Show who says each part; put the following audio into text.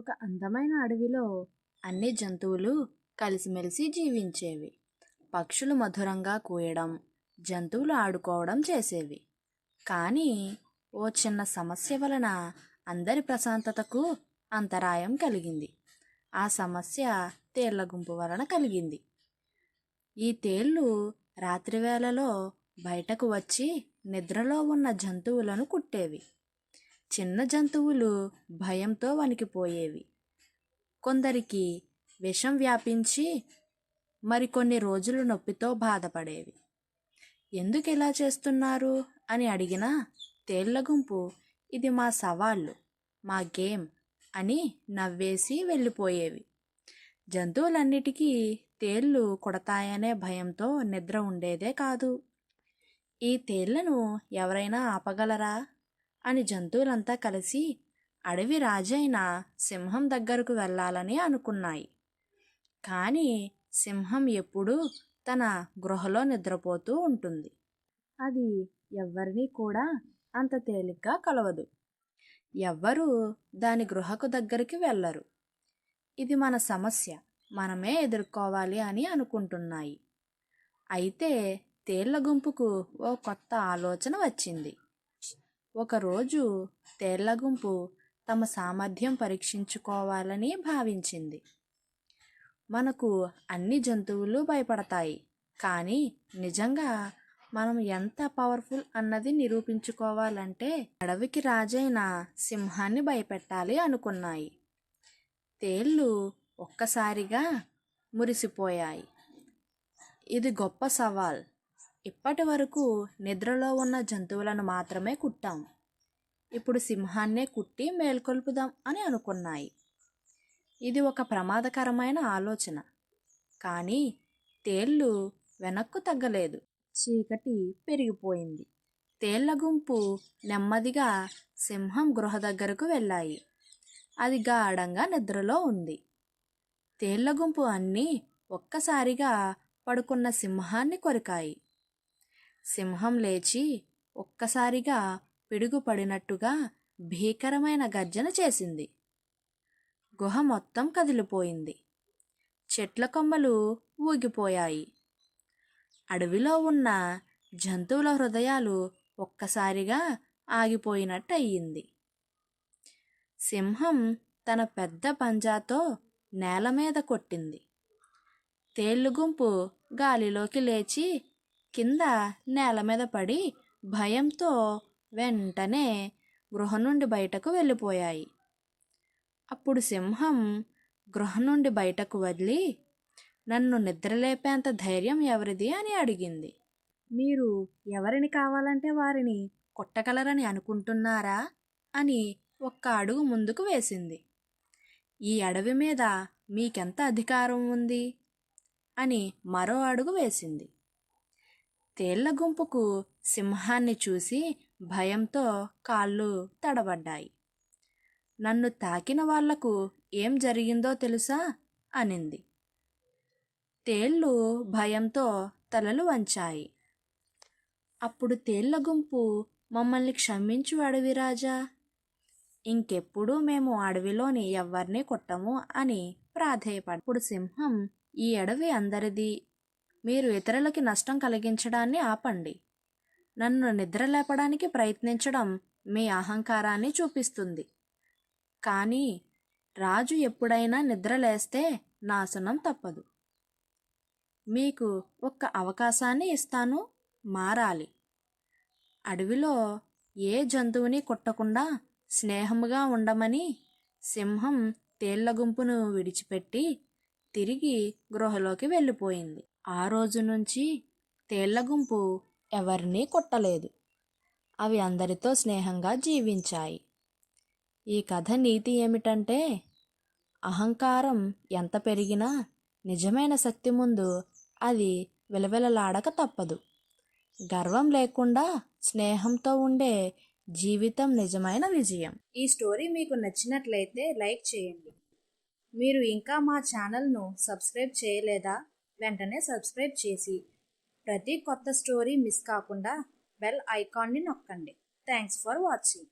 Speaker 1: ఒక అందమైన అడవిలో అన్ని జంతువులు కలిసిమెలిసి జీవించేవి. పక్షులు మధురంగా కూయడం, జంతువులు ఆడుకోవడం చేసేవి. కానీ ఓ చిన్న సమస్య వలన అందరి ప్రశాంతతకు అంతరాయం కలిగింది. ఆ సమస్య తేళ్ల గుంపు వలన కలిగింది. ఈ తేళ్లు రాత్రివేళలో బయటకు వచ్చి నిద్రలో ఉన్న జంతువులను కుట్టేవి. చిన్న జంతువులు భయంతో వణికిపోయేవి. కొందరికి విషం వ్యాపించి మరికొన్ని రోజులు నొప్పితో బాధపడేవి. ఎందుకు ఇలా చేస్తున్నారు అని అడిగినా తేళ్ల గుంపు ఇది మా సవాళ్ళు, మా గేమ్ అని నవ్వేసి వెళ్ళిపోయేవి. జంతువులన్నిటికీ తేళ్లు కొడతాయనే భయంతో నిద్ర ఉండేదే కాదు. ఈ తేళ్లను ఎవరైనా ఆపగలరా అని జంతువులంతా కలిసి అడవి రాజైన సింహం దగ్గరకు వెళ్ళాలని అనుకున్నాయి. కానీ సింహం ఎప్పుడూ తన గృహలో నిద్రపోతూ ఉంటుంది. అది ఎవ్వరినీ కూడా అంత తేలిగ్గా కలవదు. ఎవ్వరూ దాని గృహకు దగ్గరికి వెళ్ళరు. ఇది మన సమస్య, మనమే ఎదుర్కోవాలి అని అనుకుంటున్నాయి. అయితే తేళ్ల గుంపుకు ఓ కొత్త ఆలోచన వచ్చింది. ఒకరోజు తేళ్ల గుంపు తమ సామర్థ్యం పరీక్షించుకోవాలని భావించింది. మనకు అన్ని జంతువులు భయపడతాయి, కానీ నిజంగా మనం ఎంత పవర్ఫుల్ అన్నది నిరూపించుకోవాలంటే అడవికి రాజైన సింహాన్ని భయపెట్టాలి అనుకున్నాయి. తేళ్లు ఒక్కసారిగా మురిసిపోయాయి. ఇది గొప్ప సవాల్. ఇప్పటి వరకు నిద్రలో ఉన్న జంతువులను మాత్రమే కుట్టాం. ఇప్పుడు సింహాన్నే కుట్టి మేల్కొల్పుదాం అని అనుకున్నాయి. ఇది ఒక ప్రమాదకరమైన ఆలోచన. కానీ తేళ్లు వెనక్కు తగ్గలేదు. చీకటి పెరిగిపోయింది. తేళ్ల గుంపు నెమ్మదిగా సింహం గృహ దగ్గరకు వెళ్ళాయి. అది గాఢంగా నిద్రలో ఉంది. తేళ్ల గుంపు అన్నీ ఒక్కసారిగా పడుకున్న సింహాన్ని కొరికాయి. సింహం లేచి ఒక్కసారిగా పిడుగు పడినట్టుగా భీకరమైన గర్జన చేసింది. గుహ మొత్తం కదిలిపోయింది. చెట్ల కొమ్మలు ఊగిపోయాయి. అడవిలో ఉన్న జంతువుల హృదయాలు ఒక్కసారిగా ఆగిపోయినట్టు అయ్యింది. సింహం తన పెద్ద పంజాతో నేల మీద కొట్టింది. తేళ్లు గుంపు గాలిలోకి లేచి కింద నేల మీద పడి భయంతో వెంటనే గృహ నుండి బయటకు వెళ్ళిపోయాయి. అప్పుడు సింహం గృహ నుండి బయటకు వదిలి, నన్ను నిద్రలేపేంత ధైర్యం ఎవరిది అని అడిగింది. మీరు ఎవరిని కావాలంటే వారిని కొట్టగలరని అనుకుంటున్నారా అని ఒక్క అడుగు ముందుకు వేసింది. ఈ అడవి మీద మీకెంత అధికారం ఉంది అని మరో అడుగు వేసింది. తేళ్ల గుంపుకు సింహాన్ని చూసి భయంతో కాళ్ళు తడబడ్డాయి. నన్ను తాకిన వాళ్లకు ఏం జరిగిందో తెలుసా అనింది. తేళ్లు భయంతో తలలు వంచాయి. అప్పుడు తేళ్ల గుంపు, మమ్మల్ని క్షమించు అడవిరాజా, ఇంకెప్పుడూ మేము అడవిలోని ఎవ్వరినీ కొట్టము అని ప్రాధేయపడ్డప్పుడు సింహం, ఈ అడవి అందరిది. మీరు ఇతరులకి నష్టం కలిగించడాన్ని ఆపండి. నన్ను నిద్రలేపడానికి ప్రయత్నించడం మీ అహంకారాన్ని చూపిస్తుంది. కానీ రాజు ఎప్పుడైనా నిద్రలేస్తే నాశనం తప్పదు. మీకు ఒక్క అవకాశాన్ని ఇస్తాను, మారాలి. అడవిలో ఏ జంతువుని కొట్టకుండా స్నేహముగా ఉండమని సింహం తేళ్ల గుంపును విడిచిపెట్టి తిరిగి గృహలోకి వెళ్ళిపోయింది. ఆ రోజు నుంచి తేళ్ల గుంపు ఎవరినీ కొట్టలేదు. అవి అందరితో స్నేహంగా జీవించాయి. ఈ కథ నీతి ఏమిటంటే, అహంకారం ఎంత పెరిగినా నిజమైన శక్తి ముందు అది విలవిలలాడక తప్పదు. గర్వం లేకుండా స్నేహంతో ఉండే జీవితం నిజమైన విజయం. ఈ స్టోరీ మీకు నచ్చినట్లయితే లైక్ చేయండి. మీరు ఇంకా మా ఛానల్ను సబ్స్క్రైబ్ చేయలేదా? వెంటనే సబ్స్క్రైబ్ చేసి ప్రతి కొత్త స్టోరీ మిస్ కాకుండా బెల్ ఐకాన్ని నొక్కండి. Thanks for watching.